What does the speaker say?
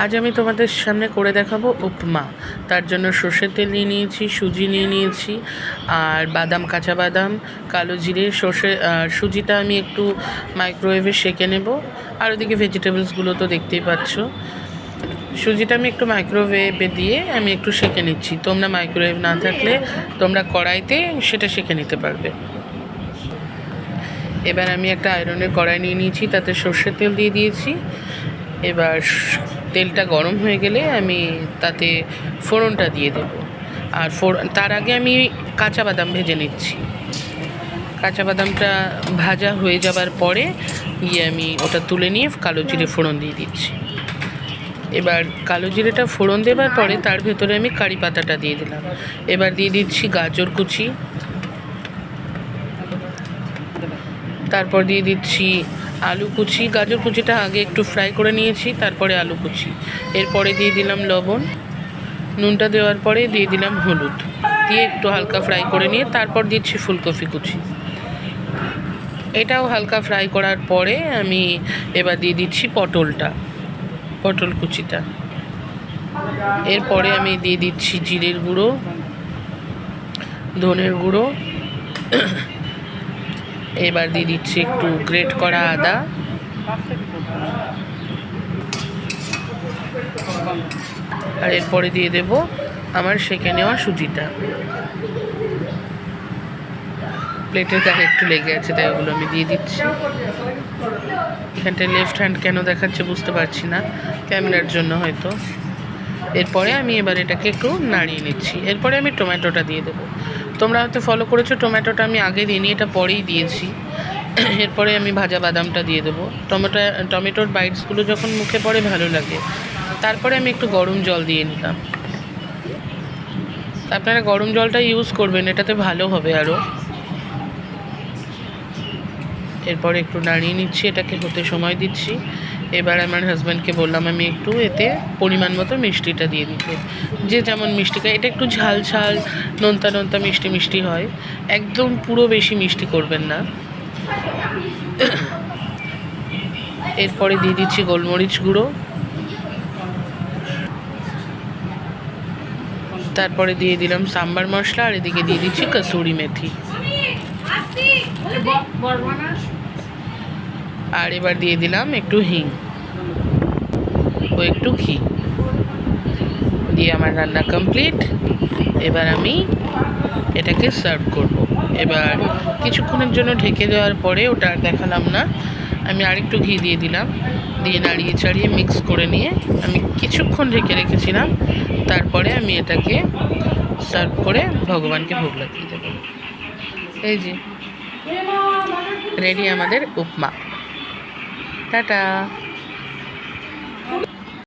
আজ আমি তোমাদের সামনে করে দেখাবো উপমা। তার জন্য সর্ষের তেল নিয়ে নিয়েছি, সুজি নিয়ে নিয়েছি, আর বাদাম, কাঁচা বাদাম, কালো জিরে, সর্ষে আর সুজিটা আমি একটু মাইক্রোওয়েভে সেঁকে নেব। আর ওদিকে ভেজিটেবলসগুলো তো দেখতেই পাচ্ছ। সুজিটা আমি একটু মাইক্রোওয়েভে দিয়ে আমি একটু সেঁকে নিচ্ছি। তোমরা মাইক্রোওয়েভ না থাকলে তোমরা কড়াইতে সেটা সেঁকে নিতে পারবে। এবার আমি একটা আয়রনের কড়াই নিয়ে নিয়েছি, তাতে সর্ষের তেল দিয়ে দিয়েছি। এবার তেলটা গরম হয়ে গেলে আমি তাতে ফোড়নটা দিয়ে দেব। আর তার আগে আমি কাঁচা বাদাম ভেজে নিচ্ছি। কাঁচা বাদামটা ভাজা হয়ে যাবার পরে আমি ওটা তুলে নিয়ে কালো জিরে ফোড়ন দিয়ে দিচ্ছি। এবার কালো জিরেটা ফোড়ন দেবার পরে তার ভেতরে আমি কারি পাতাটা দিয়ে দিলাম। এবার দিয়ে দিচ্ছি গাজর কুচি, তারপর দিয়ে দিচ্ছি আলু কুচি। গাজর কুচিটা আগে একটু ফ্রাই করে নিয়েছি, তারপরে আলু কুচি। এরপরে দিয়ে দিলাম লবণ, নুনটা দেওয়ার পরে দিয়ে দিলাম হলুদ, দিয়ে একটু হালকা ফ্রাই করে নিয়ে তারপর দিচ্ছি ফুলকপি কুচি। এটাও হালকা ফ্রাই করার পরে আমি এবার দিয়ে দিচ্ছি পটল কুচিটা। এরপরে আমি দিয়ে দিচ্ছি জিরের গুঁড়ো, ধনের গুঁড়ো, এবার দিয়ে দিচ্ছি একটু গ্রেট করা আদা, আর এরপরে দিয়ে দেব আমার সেঁকে নেওয়া সুজিটা। প্লেটের গায়ে একটু লেগে আছে, তাই ওগুলো আমি দিয়ে দিচ্ছি। এখানটায় লেফট হ্যান্ড কেন দেখাচ্ছে বুঝতে পারছি না, ক্যামেরার জন্য হয়তো। এরপরে আমি এবার এটাকে একটু নাড়িয়ে নিচ্ছি। এরপরে আমি টমেটোটা দিয়ে দেবো। তোমরা হয়তো ফলো করেছো, টমেটোটা আমি আগে দিইনি, এটা পরেই দিয়েছি। এরপরে আমি ভাজা বাদামটা দিয়ে দেবো। টমেটোর বাইটসগুলো যখন মুখে পড়ে ভালো লাগে। তারপরে আমি একটু গরম জল দিয়ে নিলাম। আপনারা গরম জলটা ইউজ করবেন, এটাতে ভালো হবে আরও। এরপরে একটু নাড়িয়ে নিচ্ছি, এটাকে হতে সময় দিচ্ছি। এবার আমার হাজব্যান্ডকে বললাম আমি একটু এতে পরিমাণ মতো মিষ্টিটা দিয়ে দিতে। যে যেমন মিষ্টি খায়, এটা একটু ঝাল ঝাল, নোনতা নোনতা, মিষ্টি মিষ্টি হয়। একদম পুরো বেশি মিষ্টি করবেন না। এরপরে দিয়ে দিচ্ছি গোলমরিচ গুঁড়ো, তারপরে দিয়ে দিলাম সাম্বার মশলা, আর এদিকে দিয়ে দিচ্ছি কসুরি মেথি। আর এবার দিয়ে দিলাম একটু হিং ও একটু ঘি দিয়ে আমার রান্না কমপ্লিট। এবার আমি এটাকে সার্ভ করব। এবার কিছুক্ষণের জন্য ঢেকে দেওয়ার পরে, ওটা আর দেখালাম না, আমি আরেকটু ঘি দিয়ে দিলাম, দিয়ে নাড়িয়ে চাড়িয়ে মিক্স করে নিয়ে আমি কিছুক্ষণ ঢেকে রেখেছিলাম। তারপরে আমি এটাকে সার্ভ করে ভগবানকে ভোগ লাগিয়ে দেবো। এই যে রেডি আমাদের উপমা। টাটা।